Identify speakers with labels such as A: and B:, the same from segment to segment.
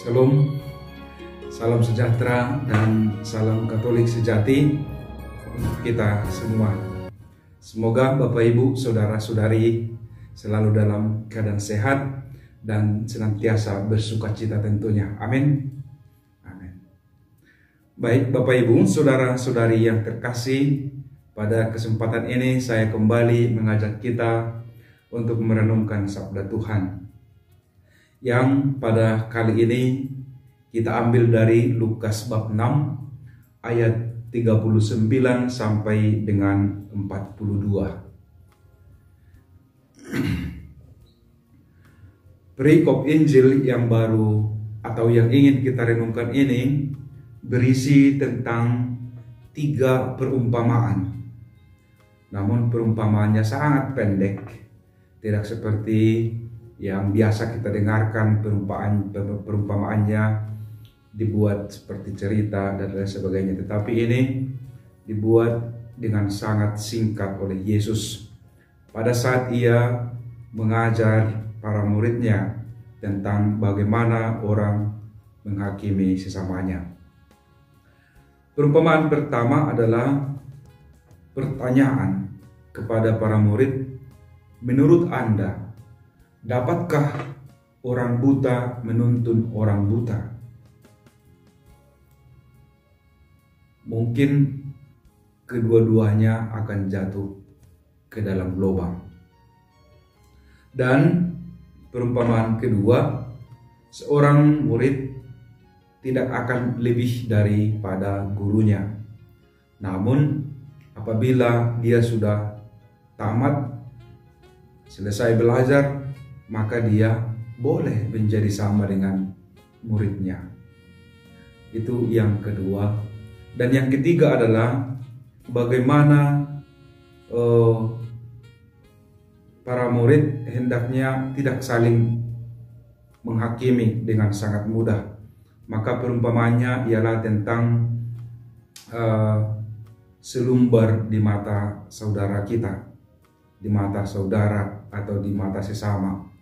A: Shalom, salam sejahtera dan salam Katolik sejati untuk kita semua. Semoga Bapak Ibu, Saudara-saudari selalu dalam keadaan sehat dan senantiasa bersukacita tentunya. Amin. Amin. Baik Bapak Ibu, Saudara-saudari yang terkasih, pada kesempatan ini saya kembali mengajak kita untuk merenungkan sabda Tuhan, yang pada kali ini kita ambil dari Lukas bab 6 ayat 39 sampai dengan 42. Perikop Injil yang baru atau yang ingin kita renungkan ini berisi tentang 3 perumpamaan. Namun perumpamaannya sangat pendek, tidak seperti yang biasa kita dengarkan perumpamaannya dibuat seperti cerita dan lain sebagainya. Tetapi ini dibuat dengan sangat singkat oleh Yesus pada saat ia mengajar para muridnya tentang bagaimana orang menghakimi sesamanya. Perumpamaan pertama adalah pertanyaan kepada para murid, menurut Anda, dapatkah orang buta menuntun orang buta? Mungkin kedua-duanya akan jatuh ke dalam lubang. Dan perumpamaan kedua, seorang murid tidak akan lebih daripada gurunya. Namun apabila dia sudah tamat, selesai belajar, maka dia boleh menjadi sama dengan muridnya. Itu yang kedua. Dan yang ketiga adalah bagaimana para murid hendaknya tidak saling menghakimi dengan sangat mudah. Maka perumpamaannya ialah tentang selumbar di mata saudara kita, di mata saudara atau di mata sesama.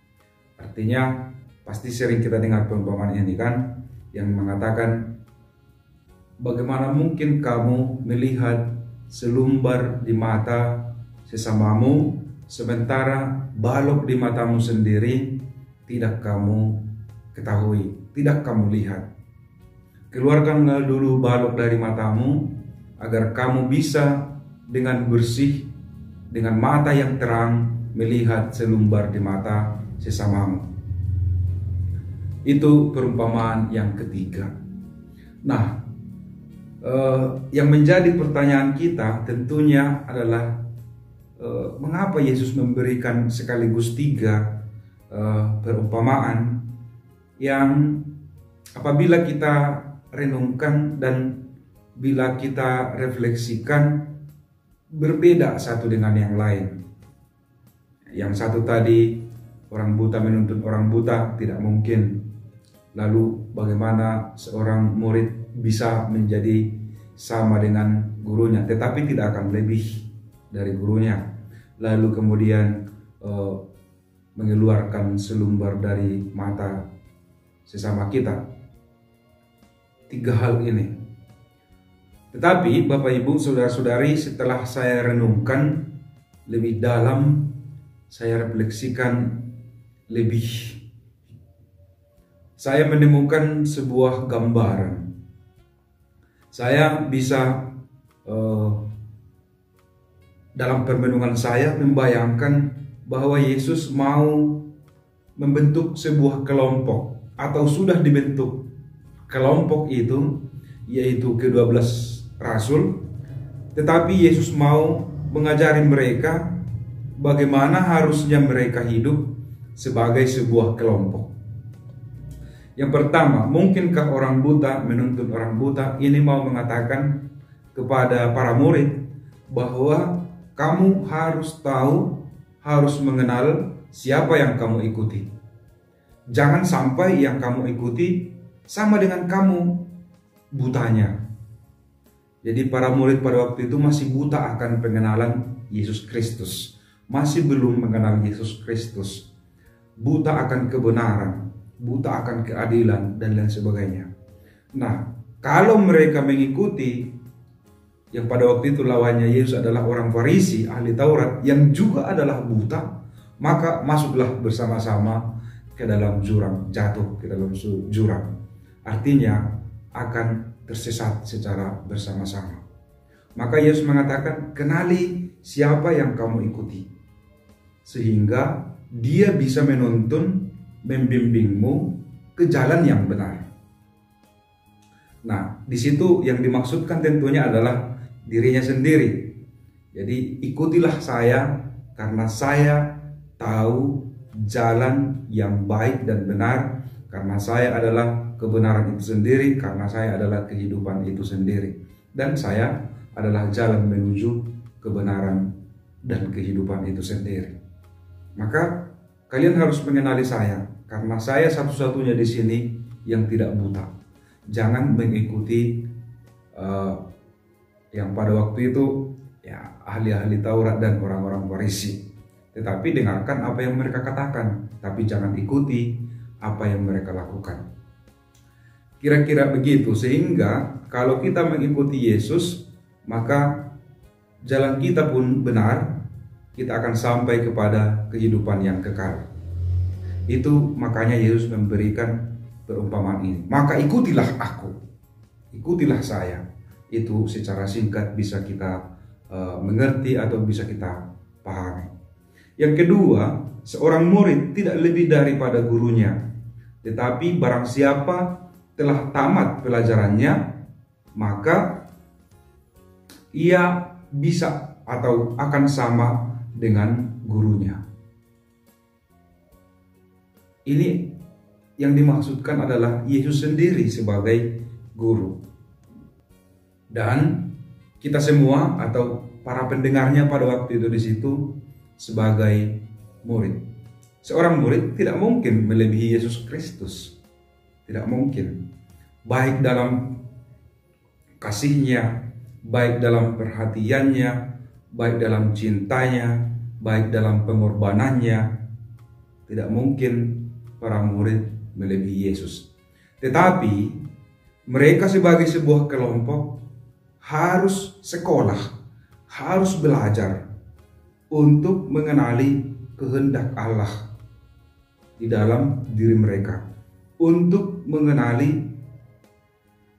A: Artinya pasti sering kita dengar perumpamaan ini kan, yang mengatakan bagaimana mungkin kamu melihat selumbar di mata sesamamu sementara balok di matamu sendiri tidak kamu ketahui, tidak kamu lihat. Keluarkanlah dulu balok dari matamu agar kamu bisa dengan bersih, dengan mata yang terang melihat selumbar di mata sesamamu. Itu perumpamaan yang ketiga. Nah, yang menjadi pertanyaan kita tentunya adalah mengapa Yesus memberikan sekaligus 3 perumpamaan yang apabila kita renungkan dan bila kita refleksikan berbeda satu dengan yang lain. Yang satu tadi, orang buta menuntut orang buta, tidak mungkin. Lalu bagaimana seorang murid bisa menjadi sama dengan gurunya, tetapi tidak akan lebih dari gurunya. Lalu kemudian mengeluarkan selumbar dari mata sesama kita. 3 hal ini. Tetapi Bapak Ibu, Saudara-saudari, setelah saya renungkan lebih dalam, saya refleksikan lebih, saya menemukan sebuah gambaran. Saya bisa dalam permenungan saya membayangkan bahwa Yesus mau membentuk sebuah kelompok atau sudah dibentuk kelompok itu, yaitu ke-12 rasul. Tetapi Yesus mau mengajari mereka bagaimana harusnya mereka hidup sebagai sebuah kelompok. Yang pertama, mungkinkah orang buta menuntun orang buta? Ini mau mengatakan kepada para murid bahwa kamu harus tahu, harus mengenal siapa yang kamu ikuti. Jangan sampai yang kamu ikuti sama dengan kamu butanya. Jadi para murid pada waktu itu masih buta akan pengenalan Yesus Kristus. Masih belum mengenal Yesus Kristus. Buta akan kebenaran. buta akan keadilan, dan lain sebagainya. Nah, kalau mereka mengikuti yang pada waktu itu lawannya Yesus adalah orang Farisi, ahli Taurat, yang juga adalah buta, maka masuklah bersama-sama ke dalam jurang, jatuh ke dalam jurang. Artinya akan tersesat secara bersama-sama. Maka Yesus mengatakan, kenali siapa yang kamu ikuti, sehingga dia bisa menuntun, membimbingmu ke jalan yang benar. Nah, di situ yang dimaksudkan tentunya adalah dirinya sendiri. Jadi ikutilah saya karena saya tahu jalan yang baik dan benar, karena saya adalah kebenaran itu sendiri, karena saya adalah kehidupan itu sendiri, dan saya adalah jalan menuju kebenaran dan kehidupan itu sendiri. Maka kalian harus mengenali saya, karena saya satu-satunya di sini yang tidak buta. Jangan mengikuti yang pada waktu itu ya ahli-ahli Taurat dan orang-orang Farisi. Tetapi dengarkan apa yang mereka katakan, tapi jangan ikuti apa yang mereka lakukan. Kira-kira begitu, sehingga kalau kita mengikuti Yesus, maka jalan kita pun benar, kita akan sampai kepada kehidupan yang kekal. Itu makanya Yesus memberikan perumpamaan ini. Maka ikutilah aku, ikutilah saya. Itu secara singkat bisa kita mengerti atau bisa kita pahami. Yang kedua, seorang murid tidak lebih daripada gurunya. Tetapi barang siapa telah tamat pelajarannya, maka ia bisa atau akan sama dengan gurunya. Ini yang dimaksudkan adalah Yesus sendiri sebagai guru. Dan kita semua atau para pendengarnya pada waktu itu di situ sebagai murid. Seorang murid tidak mungkin melebihi Yesus Kristus. Tidak mungkin. Baik dalam kasihnya, baik dalam perhatiannya, baik dalam cintanya, baik dalam pengorbanannya. Tidak mungkin para murid melebihi Yesus. Tetapi mereka sebagai sebuah kelompok harus sekolah, harus belajar untuk mengenali kehendak Allah di dalam diri mereka, untuk mengenali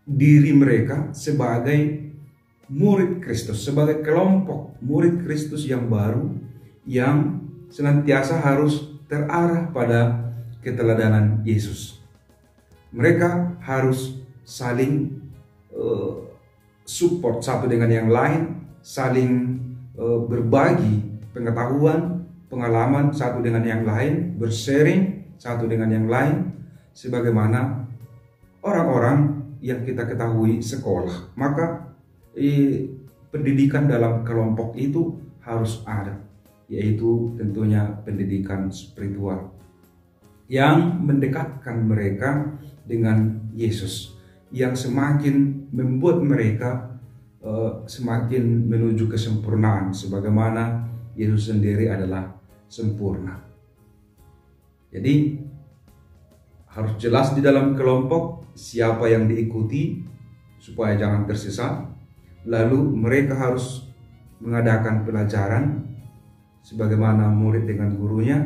A: diri mereka sebagai murid Kristus, sebagai kelompok murid Kristus yang baru, yang senantiasa harus terarah pada keteladanan Yesus. Mereka harus saling support satu dengan yang lain, saling berbagi pengetahuan, pengalaman satu dengan yang lain, bersharing satu dengan yang lain, sebagaimana orang-orang yang kita ketahui sekolah. Maka pendidikan dalam kelompok itu harus ada, yaitu tentunya pendidikan spiritual yang mendekatkan mereka dengan Yesus, yang semakin membuat mereka semakin menuju kesempurnaan, sebagaimana Yesus sendiri adalah sempurna. Jadi harus jelas di dalam kelompok siapa yang diikuti supaya jangan tersesat. Lalu mereka harus mengadakan pelajaran sebagaimana murid dengan gurunya.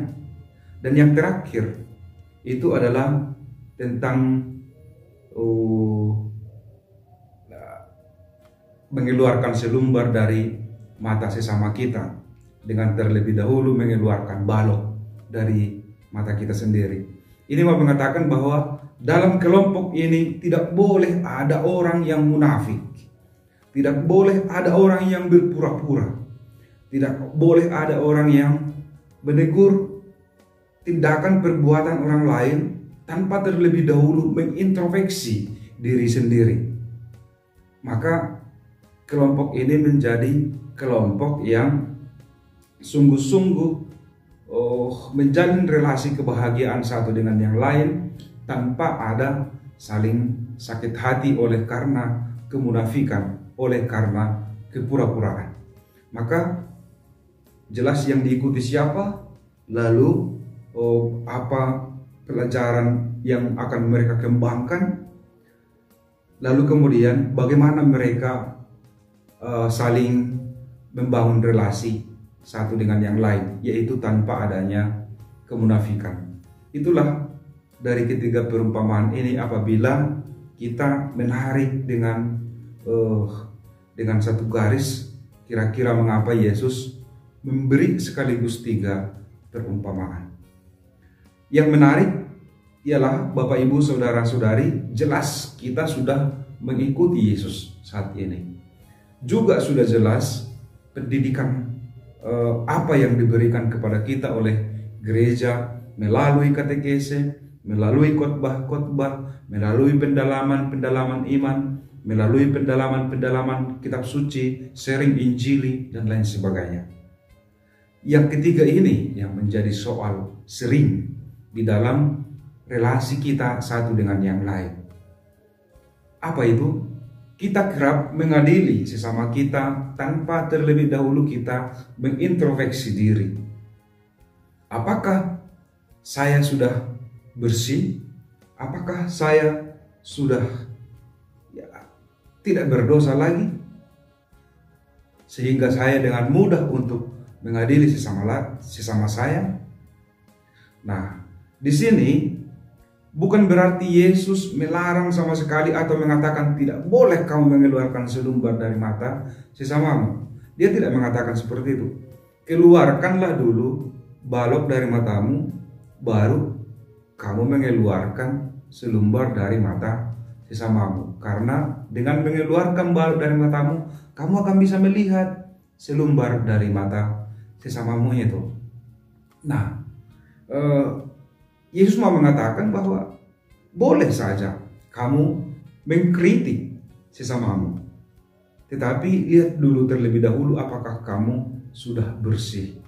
A: Dan yang terakhir itu adalah tentang mengeluarkan selumbar dari mata sesama kita, dengan terlebih dahulu mengeluarkan balok dari mata kita sendiri. Ini mau mengatakan bahwa dalam kelompok ini tidak boleh ada orang yang munafik, tidak boleh ada orang yang berpura-pura, tidak boleh ada orang yang menegur tindakan perbuatan orang lain tanpa terlebih dahulu mengintrospeksi diri sendiri. Maka kelompok ini menjadi kelompok yang sungguh-sungguh menjalin relasi kebahagiaan satu dengan yang lain tanpa ada saling sakit hati oleh karena kemunafikan, oleh karena kepura-puraan. Maka jelas yang diikuti siapa, lalu apa pelajaran yang akan mereka kembangkan. Lalu kemudian bagaimana mereka saling membangun relasi satu dengan yang lain, yaitu tanpa adanya kemunafikan. Itulah dari ketiga perumpamaan ini, apabila kita menarik dengan satu garis, kira-kira mengapa Yesus memberi sekaligus 3 perumpamaan. Yang menarik ialah Bapak Ibu Saudara-saudari, jelas kita sudah mengikuti Yesus saat ini. Juga sudah jelas pendidikan apa yang diberikan kepada kita oleh gereja melalui katekese, melalui khotbah-khotbah, melalui pendalaman-pendalaman iman, melalui pendalaman-pendalaman kitab suci, sharing Injili, dan lain sebagainya. Yang ketiga ini yang menjadi soal sering di dalam relasi kita satu dengan yang lain. Apa itu? Kita kerap mengadili sesama kita tanpa terlebih dahulu kita mengintrospeksi diri. Apakah saya sudah bersih? Apakah saya sudah tidak berdosa lagi? Sehingga saya dengan mudah untuk mengadili sesama saya. Nah, di sini bukan berarti Yesus melarang sama sekali atau mengatakan tidak boleh kamu mengeluarkan selumbar dari mata sesamamu. Dia tidak mengatakan seperti itu. Keluarkanlah dulu balok dari matamu, baru kamu mengeluarkan selumbar dari mata sesamamu. Karena dengan mengeluarkan balok dari matamu, kamu akan bisa melihat selumbar dari mata sesamamu itu. Nah, Yesus mau mengatakan bahwa boleh saja kamu mengkritik sesamamu, tetapi lihat dulu terlebih dahulu apakah kamu sudah bersih.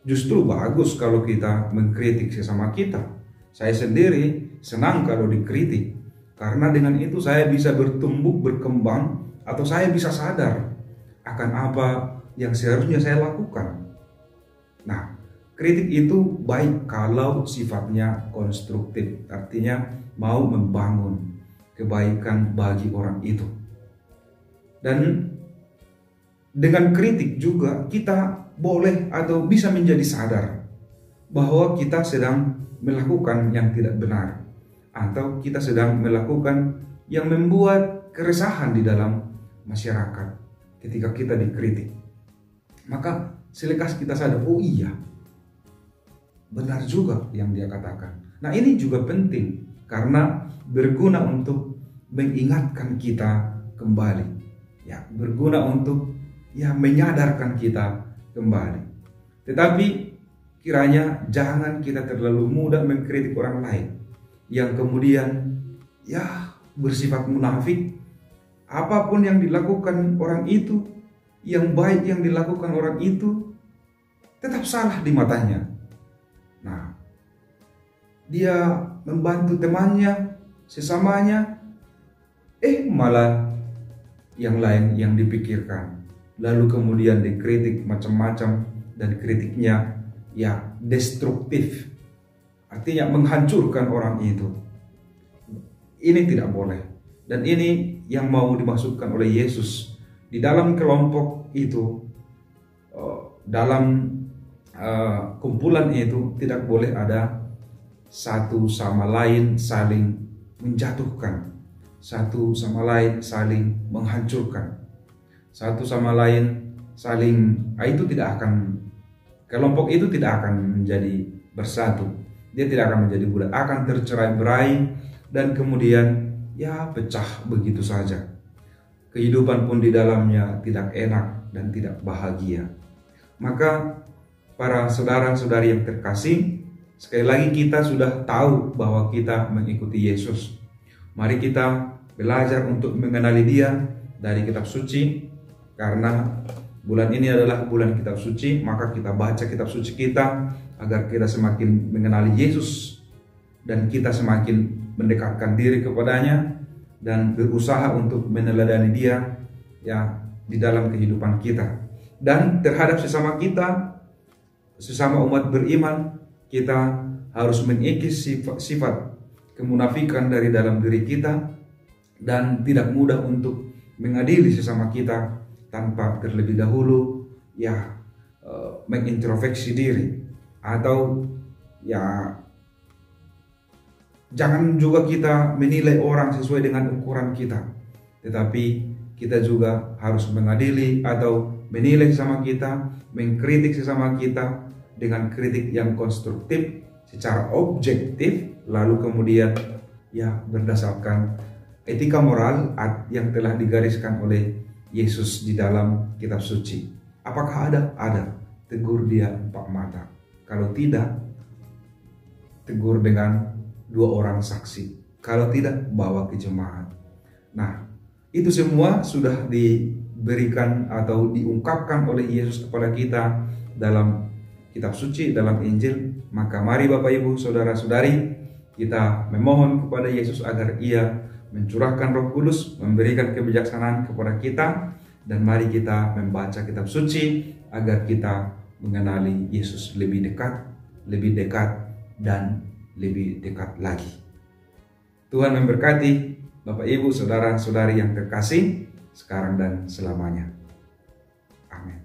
A: Justru bagus kalau kita mengkritik sesama kita. Saya sendiri senang kalau dikritik, karena dengan itu saya bisa bertumbuh, berkembang, atau saya bisa sadar akan apa yang seharusnya saya lakukan. Nah, kritik itu baik kalau sifatnya konstruktif, artinya mau membangun kebaikan bagi orang itu. Dan dengan kritik juga kita boleh atau bisa menjadi sadar bahwa kita sedang melakukan yang tidak benar, atau kita sedang melakukan yang membuat keresahan di dalam masyarakat. Ketika kita dikritik, maka selekas kita sadar, oh iya, benar juga yang dia katakan. Nah, ini juga penting karena berguna untuk mengingatkan kita kembali, ya, berguna untuk menyadarkan kita kembali. Tetapi kiranya jangan kita terlalu mudah mengkritik orang lain yang kemudian bersifat munafik. Apapun yang dilakukan orang itu, yang baik yang dilakukan orang itu, tetap salah di matanya. Nah, dia membantu temannya, sesamanya, malah yang lain yang dipikirkan. Lalu kemudian dikritik macam-macam, dan kritiknya destruktif, artinya menghancurkan orang itu. Ini tidak boleh, dan ini yang mau dimaksudkan oleh Yesus di dalam kelompok itu, dalam kumpulan itu tidak boleh ada satu sama lain saling menjatuhkan, satu sama lain saling menghancurkan, satu sama lain saling, itu tidak akan, kelompok itu tidak akan menjadi bersatu. Dia tidak akan menjadi bulat, akan tercerai-berai dan kemudian pecah begitu saja. Kehidupan pun di dalamnya tidak enak dan tidak bahagia. Maka para saudara-saudari yang terkasih, sekali lagi kita sudah tahu bahwa kita mengikuti Yesus. Mari kita belajar untuk mengenali Dia dari kitab suci, karena bulan ini adalah bulan kitab suci. Maka kita baca kitab suci kita agar kita semakin mengenali Yesus dan kita semakin mendekatkan diri kepadanya dan berusaha untuk meneladani Dia di dalam kehidupan kita. Dan terhadap sesama kita, sesama umat beriman, kita harus mengikis sifat kemunafikan dari dalam diri kita, dan tidak mudah untuk mengadili sesama kita tanpa terlebih dahulu mengintrospeksi diri, atau jangan juga kita menilai orang sesuai dengan ukuran kita, tetapi kita juga harus mengadili atau menilai sesama kita, mengkritik sesama kita dengan kritik yang konstruktif secara objektif, lalu kemudian berdasarkan etika moral yang telah digariskan oleh Yesus di dalam kitab suci. Apakah ada? Ada. Tegur dia 4 mata. Kalau tidak, tegur dengan 2 orang saksi. Kalau tidak, bawa ke jemaat. Nah, itu semua sudah diberikan atau diungkapkan oleh Yesus kepada kita dalam kitab suci, dalam Injil. Maka mari Bapak Ibu, saudara-saudari, kita memohon kepada Yesus agar Ia mencurahkan Roh Kudus, memberikan kebijaksanaan kepada kita, dan mari kita membaca kitab suci agar kita mengenali Yesus lebih dekat, dan lebih dekat lagi. Tuhan memberkati Bapak Ibu, saudara-saudari yang terkasih, sekarang dan selamanya. Amin.